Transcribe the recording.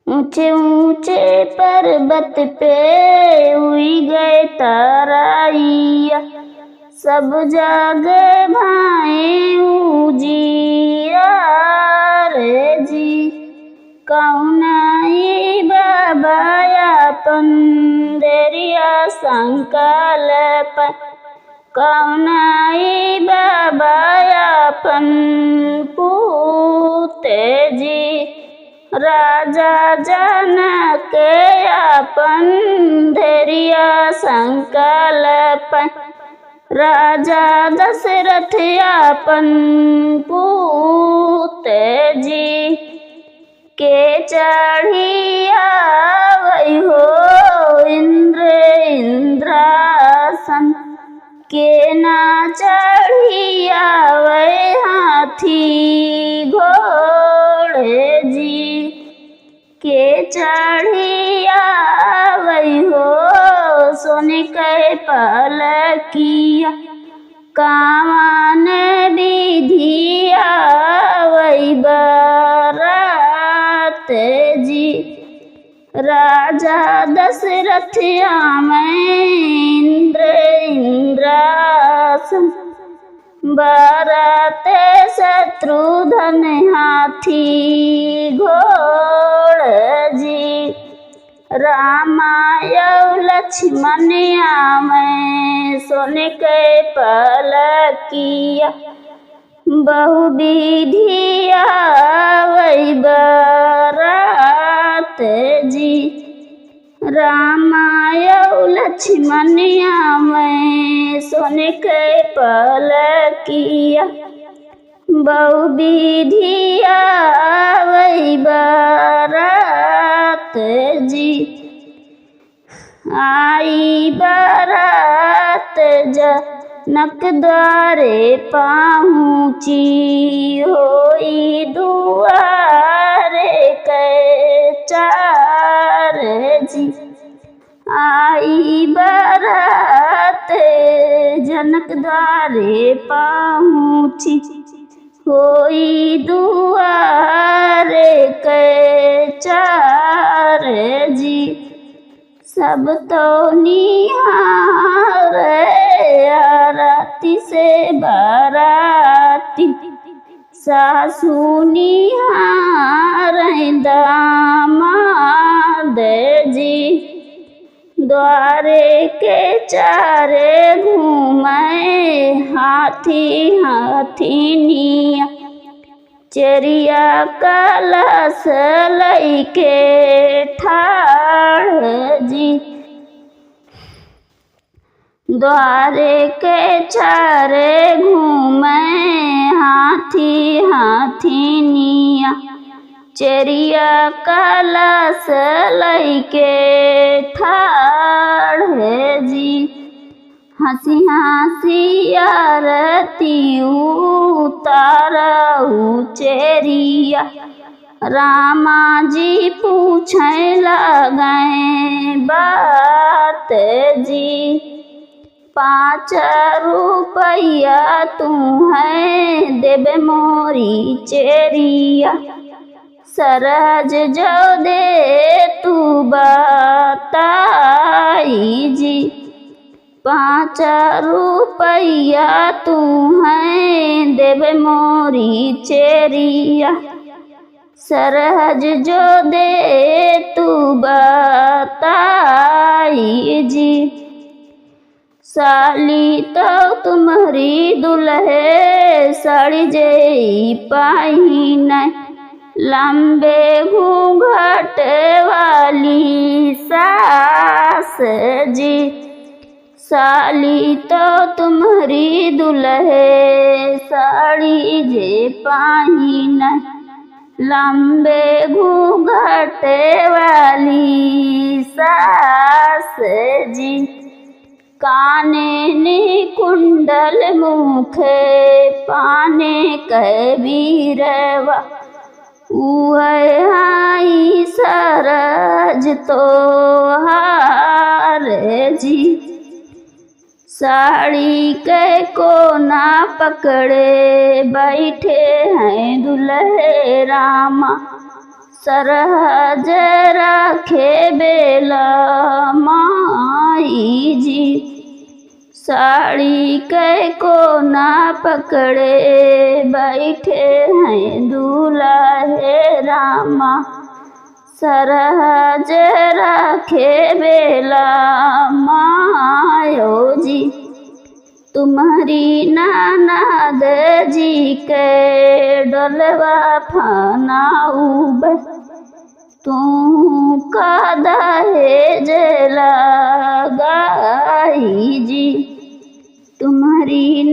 ऊंचे ऊंचे पर्वत पे हुई गए तराइया, सब जगह भाए उजिया रे जी। कौन आई बाबा अपन देरिया संकल्प, कौन आई बाबा अपन पूते जी। राजा जनक अपन धैर्य संकल्प, राजा दशरथ अपन पूत जी। के चढ़िया वही हो इंद्र इंद्रासन, के ना चढ़िया वही हाथी घोड़े जी। के चढ़िया वही हो सोने के पलकिया, कावन विधिया वही बरात जी। राजा दशरथ में इंद्र इंद्रासन, बरात शत्रुघ्न हाथी घोड़ जी। रामाय लक्ष्मणिया में सोने के पलकिया, बहु विधिया वही बरात जी। रामाय लक्ष्मणिया में सोने के पलकिया, बहु विधिया वही बरात जी। आई बरात जनक द्वारे पहुँची, होई दुआरे के चार जी। आई बरात जनक द्वारे पहुँची, होई दुआरे के चार जी। सब तो निहार आरती से बाराती, सासू निहार दामाद जी। द्वारे के चारे घूमे हाथी हाथीनिया, चरिया कलश लइके ठाड़ जी। द्वारे के चारे घूमे हाथी हाथीनिया, चरिया कलश लइके ठाड़ जी। हंसी हंसी आरती उतारऊ चेरिया, रामा जी पूछे लगे बात जी। 5 रुपया तू है देबे मोरी चेरिया, सरहज जो दे तू बताई जी। 5 रुपया तू है देबे मोरी चेरिया, सरहज जो दे तू बताई जी। साली तो तुम्हारी दुल्हे साड़ी जे पाही न, लंबे घूंघट वाली सास जी। साली तो तुम्हारी दुल्हे साड़ी जे पाही न, लंबे घूंघट वाली सास जी। काने ने कुंडल मुखे पाने कबीरवा, उहे हाई सरज तो हार जी। साड़ी के कोना पकड़े बैठे हैं दुल्हे रामा, सरहज रखे बेला माई जी। साड़ी कै को ना पकड़े बैठे हैं दूल्हा है रामा। सरहज रखे बेला मायो जी। तुम्हारी ननद जी के डोलवा फनाऊब तू का दहेज लगाई जी। तुम्हारी